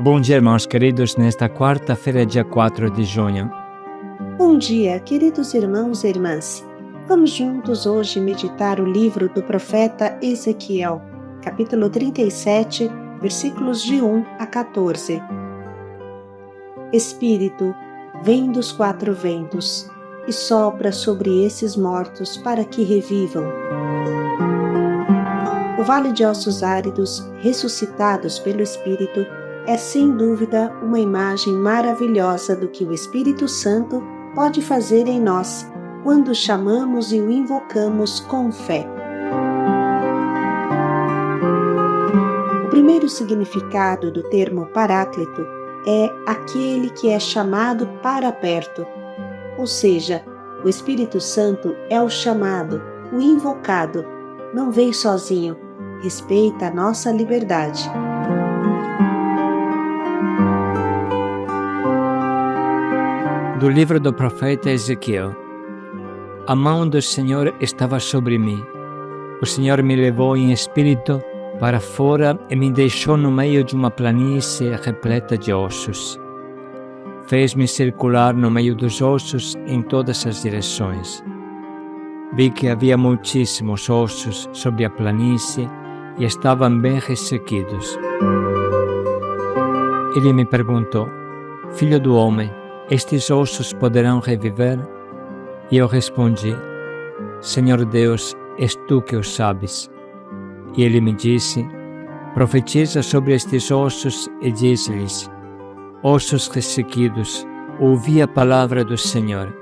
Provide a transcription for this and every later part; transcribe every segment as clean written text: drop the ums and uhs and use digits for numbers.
Bom dia, irmãos queridos, nesta quarta-feira, dia 4 de junho. Bom dia, queridos irmãos e irmãs. Vamos juntos hoje meditar o livro do profeta Ezequiel, capítulo 37, versículos de 1 a 14. Espírito, vem dos quatro ventos e sopra sobre esses mortos para que revivam. O vale de ossos áridos, ressuscitados pelo Espírito, é sem dúvida uma imagem maravilhosa do que o Espírito Santo pode fazer em nós quando chamamos e o invocamos com fé. O primeiro significado do termo Paráclito é aquele que é chamado para perto, ou seja, o Espírito Santo é o chamado, o invocado, não veio sozinho, respeita a nossa liberdade. Do livro do profeta Ezequiel. A mão do Senhor estava sobre mim. O Senhor me levou em espírito para fora e me deixou no meio de uma planície repleta de ossos. Fez-me circular no meio dos ossos em todas as direções. Vi que havia muitíssimos ossos sobre a planície e estavam bem ressequidos. Ele me perguntou: Filho do homem, estes ossos poderão reviver? E eu respondi: Senhor Deus, és tu que o sabes. E ele me disse: Profetiza sobre estes ossos e diz-lhes: Ossos ressequidos, ouvi a palavra do Senhor.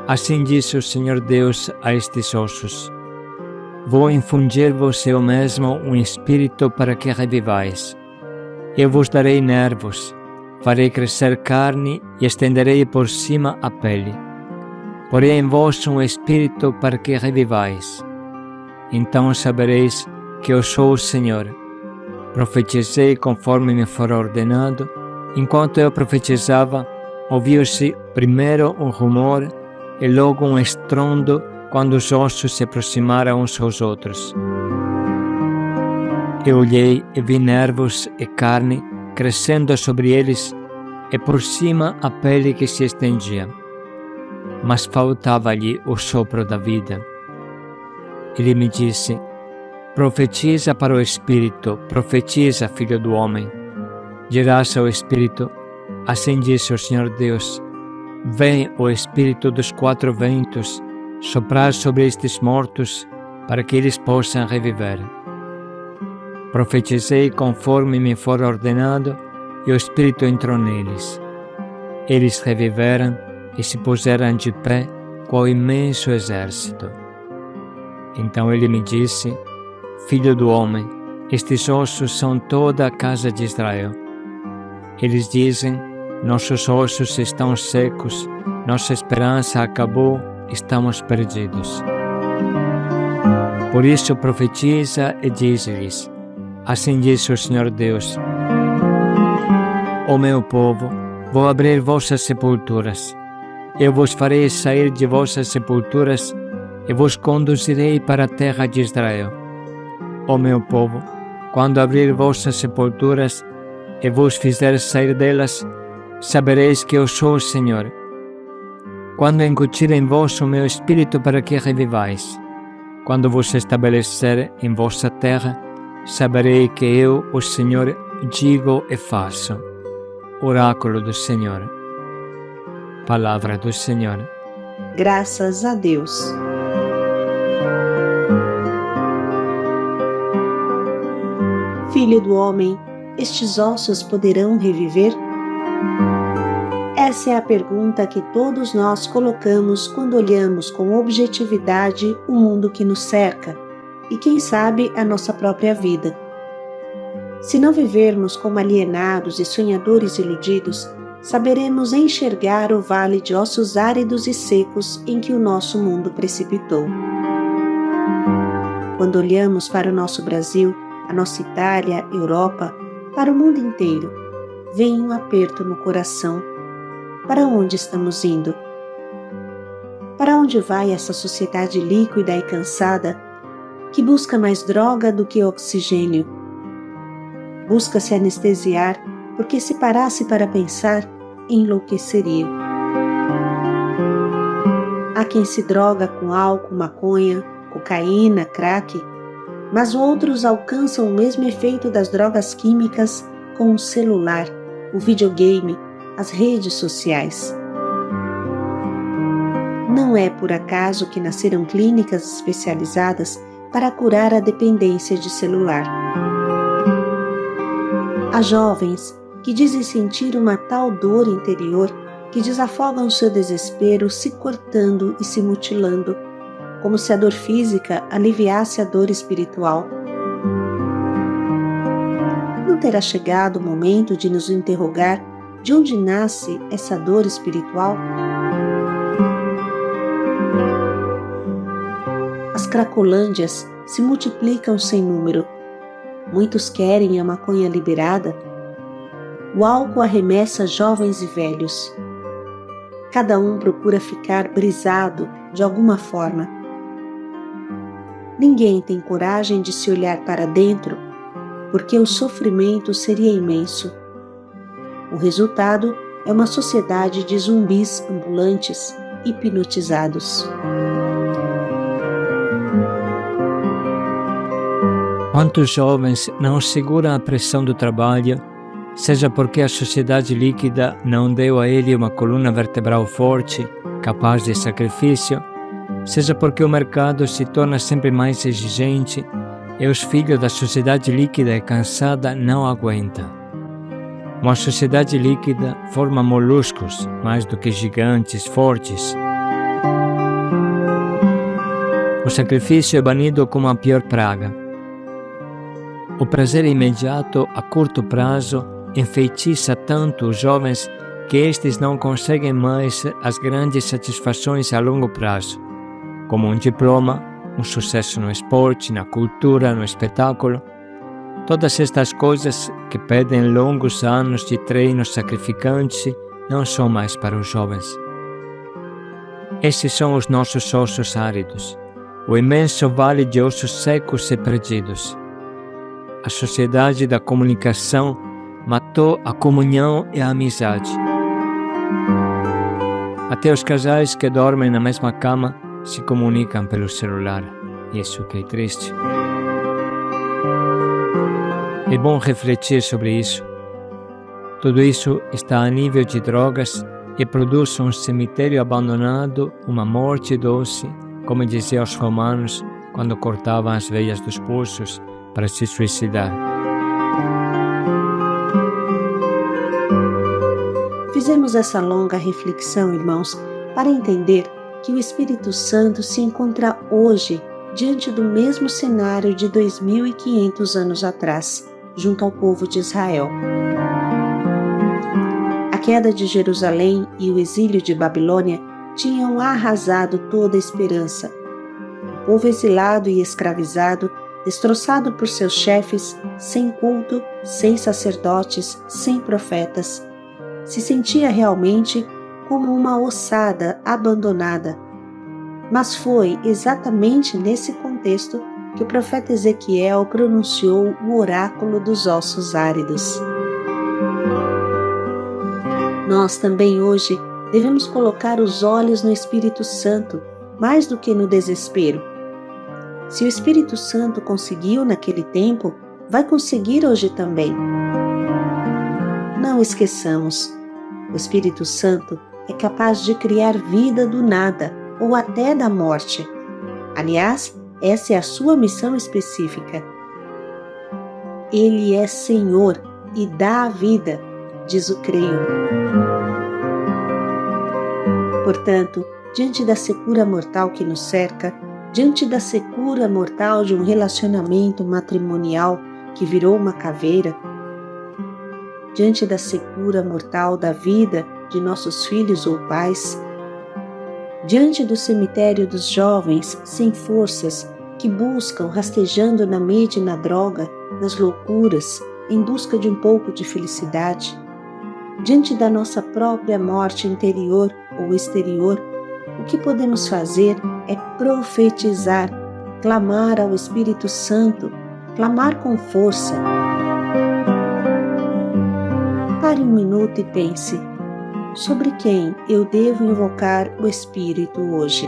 Assim disse o Senhor Deus a estes ossos: Vou infundir-vos eu mesmo um espírito para que revivais. Eu vos darei nervos, farei crescer carne e estenderei por cima a pele. Porei em vós um espírito para que revivais. Então sabereis que eu sou o Senhor. Profetizei conforme me for ordenado. Enquanto eu profetizava, ouviu-se primeiro um rumor e logo um estrondo quando os ossos se aproximaram uns aos outros. Eu olhei e vi nervos e carne crescendo sobre eles e por cima a pele que se estendia. Mas faltava-lhe o sopro da vida. Ele me disse: Profetiza para o Espírito, profetiza, filho do homem. Dirás ao Espírito: Assim disse o Senhor Deus: Vem o Espírito dos quatro ventos soprar sobre estes mortos para que eles possam reviver. Profetizei conforme me for ordenado e o Espírito entrou neles. Eles reviveram e se puseram de pé com o imenso exército. Então ele me disse: Filho do homem, estes ossos são toda a casa de Israel. Eles dizem: Nossos ossos estão secos, nossa esperança acabou, estamos perdidos. Por isso profetiza e diz-lhes: Assim diz o Senhor Deus: Ó meu povo, vou abrir vossas sepulturas. Eu vos farei sair de vossas sepulturas e vos conduzirei para a terra de Israel. Ó meu povo, quando abrir vossas sepulturas e vos fizer sair delas, sabereis que eu sou o Senhor. Quando incutir em vós o meu espírito para que revivais, quando vos estabelecer em vossa terra, saberei que eu, o Senhor, digo e faço. Oráculo do Senhor. Palavra do Senhor. Graças a Deus. Filho do homem, estes ossos poderão reviver? Essa é a pergunta que todos nós colocamos quando olhamos com objetividade o mundo que nos cerca e, quem sabe, a nossa própria vida. Se não vivermos como alienados e sonhadores iludidos, saberemos enxergar o vale de ossos áridos e secos em que o nosso mundo precipitou. Quando olhamos para o nosso Brasil, a nossa Itália, Europa, para o mundo inteiro, vem um aperto no coração. Para onde estamos indo? Para onde vai essa sociedade líquida e cansada que busca mais droga do que oxigênio? Busca se anestesiar porque se parasse para pensar, enlouqueceria. Há quem se droga com álcool, maconha, cocaína, crack, mas outros alcançam o mesmo efeito das drogas químicas com o celular, o videogame, as redes sociais. Não é por acaso que nasceram clínicas especializadas para curar a dependência de celular. Há jovens que dizem sentir uma tal dor interior que desafogam seu desespero se cortando e se mutilando, como se a dor física aliviasse a dor espiritual. Não terá chegado o momento de nos interrogar de onde nasce essa dor espiritual? As cracolândias se multiplicam sem número. Muitos querem a maconha liberada. O álcool arremessa jovens e velhos. Cada um procura ficar brisado de alguma forma. Ninguém tem coragem de se olhar para dentro, porque o sofrimento seria imenso. O resultado é uma sociedade de zumbis ambulantes, hipnotizados. Quantos jovens não seguram a pressão do trabalho, seja porque a sociedade líquida não deu a ele uma coluna vertebral forte, capaz de sacrifício, seja porque o mercado se torna sempre mais exigente e os filhos da sociedade líquida e cansada não aguentam. Uma sociedade líquida forma moluscos mais do que gigantes fortes. O sacrifício é banido como a pior praga. O prazer imediato a curto prazo enfeitiça tanto os jovens que estes não conseguem mais as grandes satisfações a longo prazo, como um diploma, um sucesso no esporte, na cultura, no espetáculo. Todas estas coisas que pedem longos anos de treinos sacrificantes não são mais para os jovens. Esses são os nossos ossos áridos, o imenso vale de ossos secos e perdidos. A sociedade da comunicação matou a comunhão e a amizade. Até os casais que dormem na mesma cama se comunicam pelo celular. Isso que é triste. É bom refletir sobre isso. Tudo isso está a nível de drogas e produz um cemitério abandonado, uma morte doce, como diziam os romanos quando cortavam as veias dos pulsos para se suicidar. Fizemos essa longa reflexão, irmãos, para entender que o Espírito Santo se encontra hoje diante do mesmo cenário de 2.500 anos atrás, junto ao povo de Israel. A queda de Jerusalém e o exílio de Babilônia tinham arrasado toda a esperança. O povo exilado e escravizado, destroçado por seus chefes, sem culto, sem sacerdotes, sem profetas, se sentia realmente como uma ossada abandonada. Mas foi exatamente nesse contexto que o profeta Ezequiel pronunciou o oráculo dos ossos áridos. Nós também hoje devemos colocar os olhos no Espírito Santo, mais do que no desespero. Se o Espírito Santo conseguiu naquele tempo, vai conseguir hoje também. Não esqueçamos, o Espírito Santo é capaz de criar vida do nada ou até da morte. Aliás, essa é a sua missão específica. Ele é Senhor e dá a vida, diz o creio. Portanto, diante da secura mortal que nos cerca, diante da secura mortal de um relacionamento matrimonial que virou uma caveira, diante da secura mortal da vida de nossos filhos ou pais, diante do cemitério dos jovens sem forças que buscam rastejando na mídia e na droga, nas loucuras, em busca de um pouco de felicidade, diante da nossa própria morte interior ou exterior, o que podemos fazer é profetizar, clamar ao Espírito Santo, clamar com força. pare um minuto e pense: sobre quem eu devo invocar o Espírito hoje?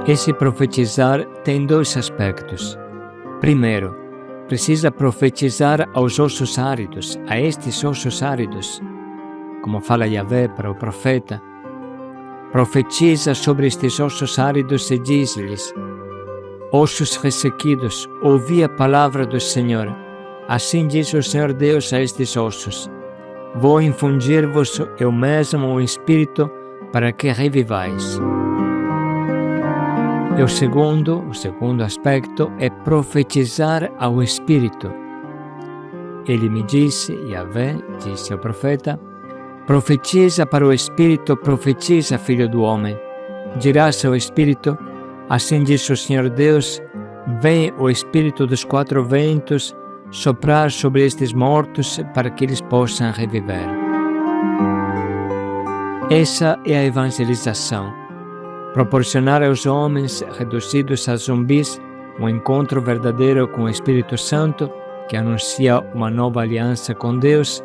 Esse profetizar tem dois aspectos. Primeiro, precisa profetizar aos ossos áridos, a estes ossos áridos. Como fala Yahvé para o profeta, profetiza sobre estes ossos áridos e diz-lhes: ossos ressequidos, ouvi a palavra do Senhor. Assim diz o Senhor Deus a estes ossos: vou infundir-vos eu mesmo o Espírito para que revivais. E o segundo aspecto é profetizar ao Espírito. Ele me disse, Yahvé, disse ao profeta: profetiza para o Espírito, profetiza, filho do homem. Dirás ao Espírito: assim diz o Senhor Deus, vem o Espírito dos quatro ventos soprar sobre estes mortos para que eles possam reviver. Essa é a evangelização. Proporcionar aos homens reduzidos a zumbis um encontro verdadeiro com o Espírito Santo, que anuncia uma nova aliança com Deus,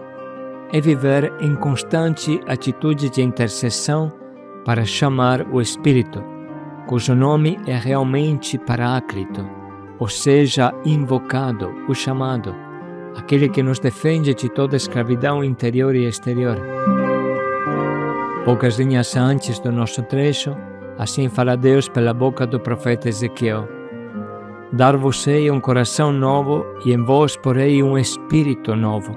é viver em constante atitude de intercessão para chamar o Espírito, cujo nome é realmente Paráclito, ou seja, invocado, o chamado, aquele que nos defende de toda escravidão interior e exterior. Poucas linhas antes do nosso trecho, assim fala Deus pela boca do profeta Ezequiel: dar-vos-ei um coração novo e em vós porei um espírito novo.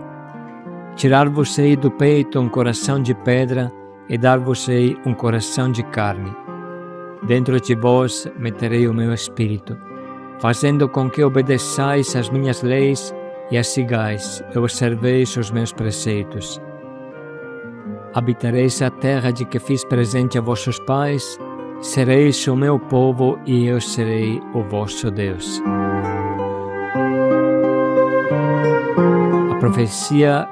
Tirar-vos-ei do peito um coração de pedra e dar-vos-ei um coração de carne. Dentro de vós meterei o meu espírito, fazendo com que obedeçais às minhas leis e as sigais e observeis os meus preceitos. Habitareis a terra de que fiz presente a vossos pais, sereis o meu povo e eu serei o vosso Deus. A profecia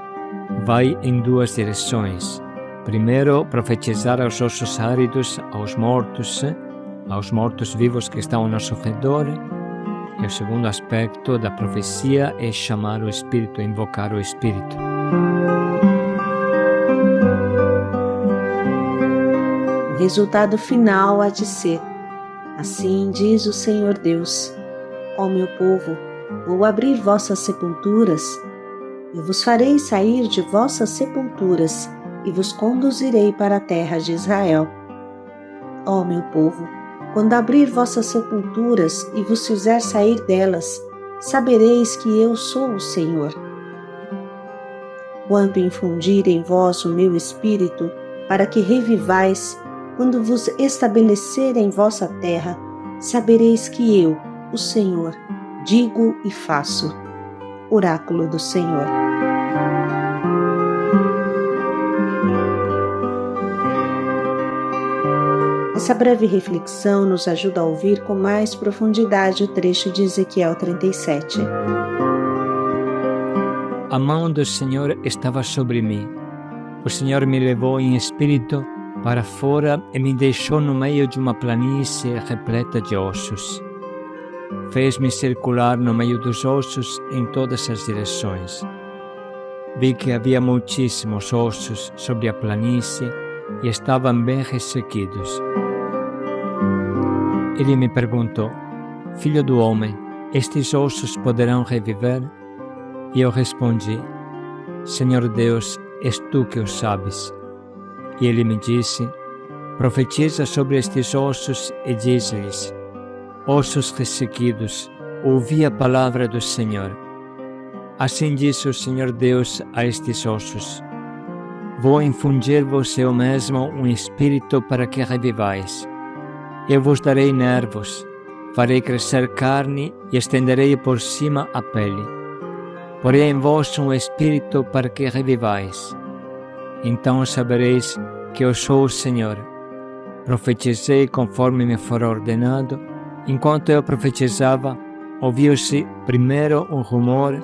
vai em duas direções. Primeiro, profetizar aos ossos áridos, aos mortos vivos que estão ao nosso redor. E o segundo aspecto da profecia é chamar o Espírito, invocar o Espírito. O resultado final há de ser: assim diz o Senhor Deus, ó meu povo, vou abrir vossas sepulturas, eu vos farei sair de vossas sepulturas e vos conduzirei para a terra de Israel. Ó meu povo, quando abrir vossas sepulturas e vos fizer sair delas, sabereis que eu sou o Senhor. Quando infundir em vós o meu espírito, para que revivais, quando vos estabelecer em vossa terra, sabereis que eu, o Senhor, digo e faço. Oráculo do Senhor. Essa breve reflexão nos ajuda a ouvir com mais profundidade o trecho de Ezequiel 37. A mão do Senhor estava sobre mim. O Senhor me levou em espírito para fora e me deixou no meio de uma planície repleta de ossos. Fez-me circular no meio dos ossos em todas as direções. Vi que havia muitíssimos ossos sobre a planície e estavam bem ressequidos. Ele me perguntou: filho do homem, estes ossos poderão reviver? E eu respondi: Senhor Deus, és tu que o sabes. E ele me disse: Profetiza sobre estes ossos e diz-lhes: ossos ressequidos, ouvi a palavra do Senhor. Assim diz o Senhor Deus a estes ossos: vou infundir-vos eu mesmo um espírito para que revivais. Eu vos darei nervos, farei crescer carne e estenderei por cima a pele. Porei em vós um espírito para que revivais. Então sabereis que eu sou o Senhor. Profetizei conforme me for ordenado. Enquanto eu profetizava, ouviu-se primeiro um rumor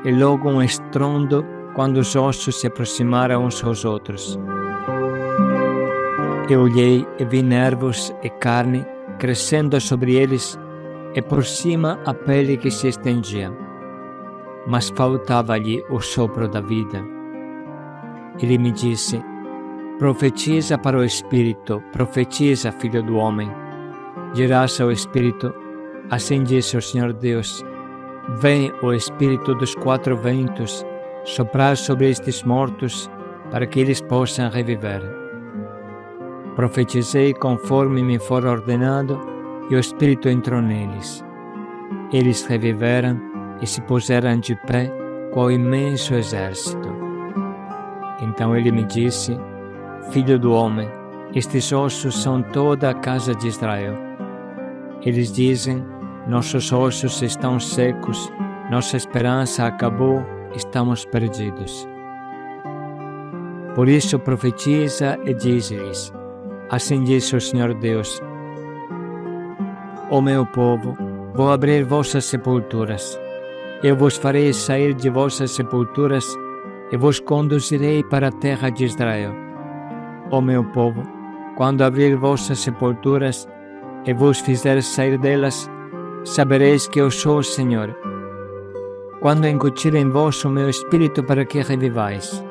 e logo um estrondo quando os ossos se aproximaram uns aos outros. Eu olhei e vi nervos e carne crescendo sobre eles e por cima a pele que se estendia. Mas faltava-lhe o sopro da vida. Ele me disse: profetiza para o Espírito, profetiza, filho do homem. Dirás ao Espírito: assim diz o Senhor Deus: vem o Espírito dos quatro ventos soprar sobre estes mortos para que eles possam reviver. Profetizei conforme me for ordenado e o Espírito entrou neles. Eles reviveram e se puseram de pé com imenso exército. Então ele me disse: filho do homem, estes ossos são toda a casa de Israel. Eles dizem: nossos ossos estão secos, nossa esperança acabou, estamos perdidos. Por isso profetiza e diz-lhes: assim diz o Senhor Deus: ó meu povo, vou abrir vossas sepulturas. Eu vos farei sair de vossas sepulturas e vos conduzirei para a terra de Israel. Ó meu povo, quando abrir vossas sepulturas e vos fizer sair delas, sabereis que eu sou o Senhor. Quando incutir em vós o meu espírito para que revivais,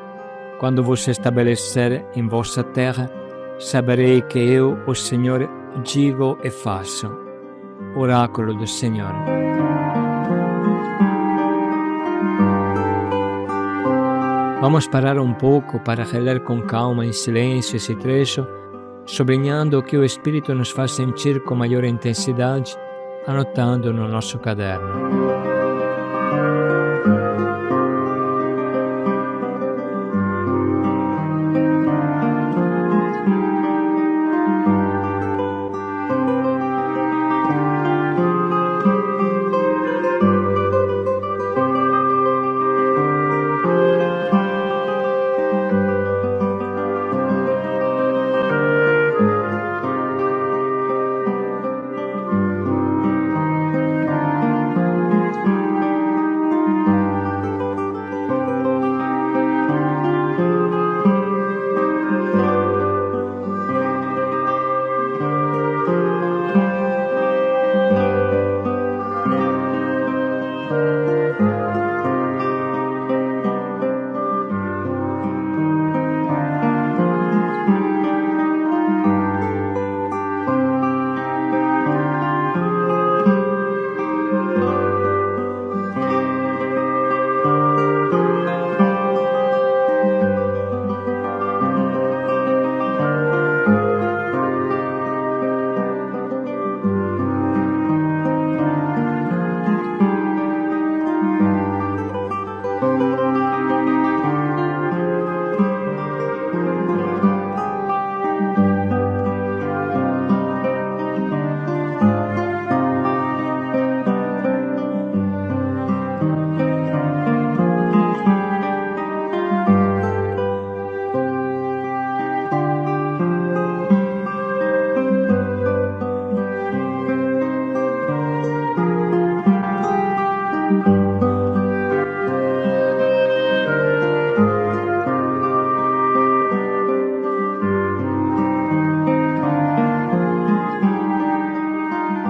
quando vos estabelecer em vossa terra, saberei que eu, o Senhor, digo e faço. Oráculo do Senhor. Vamos parar um pouco para reler com calma em silêncio esse trecho, sublinhando o que o Espírito nos faz sentir com maior intensidade, anotando no nosso caderno.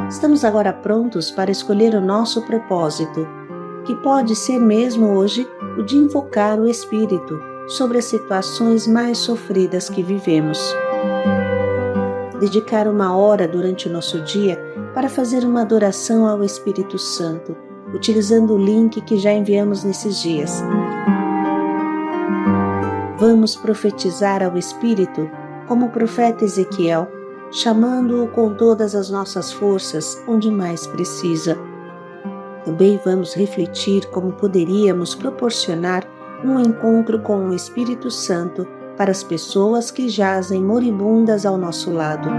Estamos agora prontos para escolher o nosso propósito, que pode ser mesmo hoje o de invocar o Espírito sobre as situações mais sofridas que vivemos. Dedicar uma hora durante o nosso dia para fazer uma adoração ao Espírito Santo, utilizando o link que já enviamos nesses dias. Vamos profetizar ao Espírito como o profeta Ezequiel, chamando-o com todas as nossas forças onde mais precisa. Também vamos refletir como poderíamos proporcionar um encontro com o Espírito Santo para as pessoas que jazem moribundas ao nosso lado.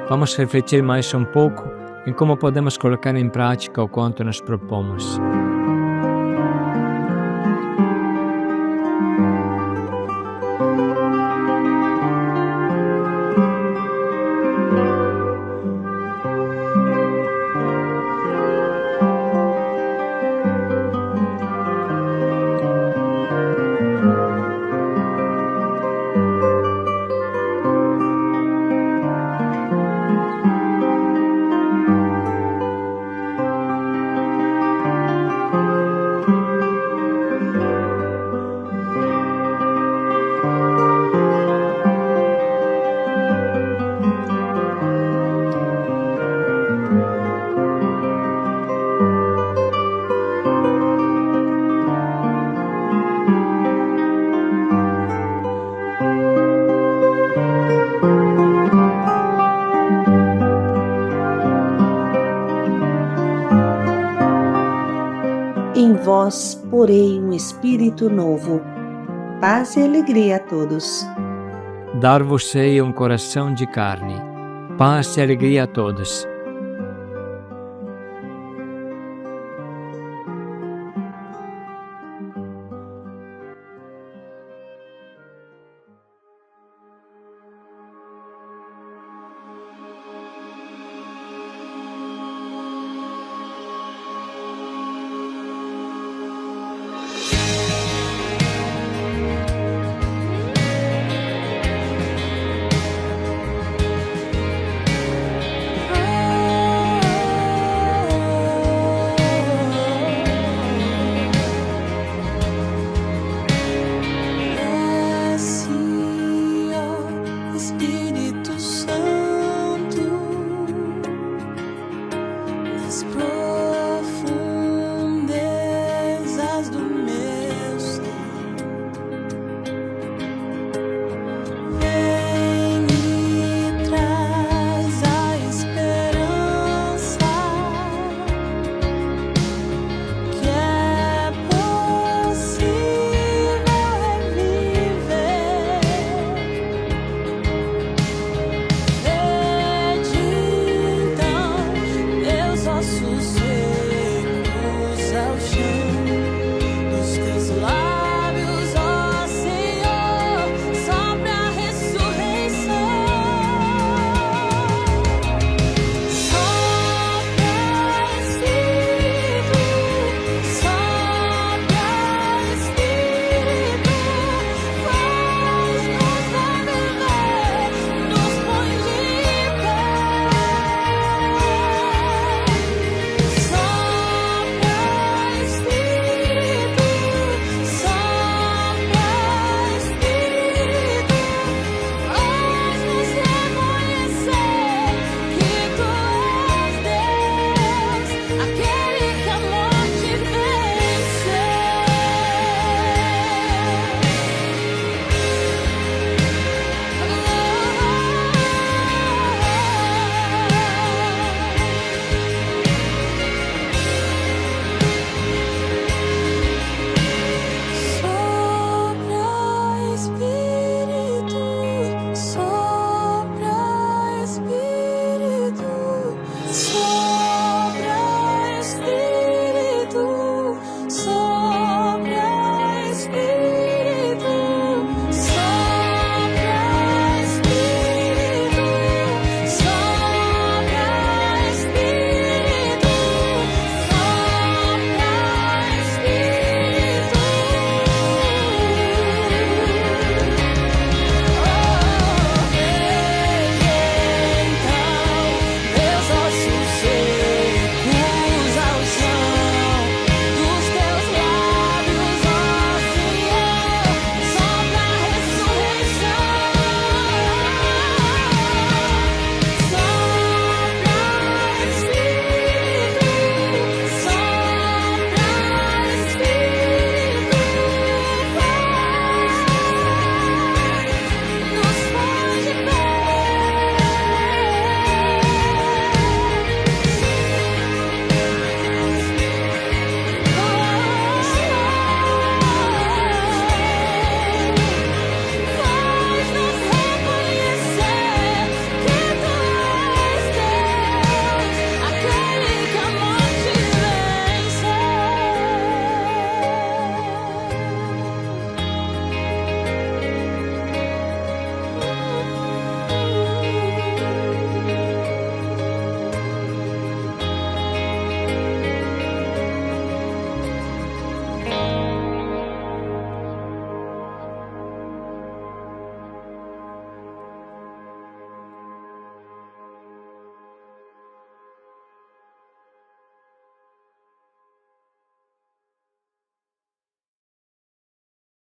Vamos refletir mais um pouco em como podemos colocar em prática o quanto nos propomos. Em vós porei um espírito novo. Paz e alegria a todos. Dar-vos-ei um coração de carne. Paz e alegria a todos. Espírito Santo, nos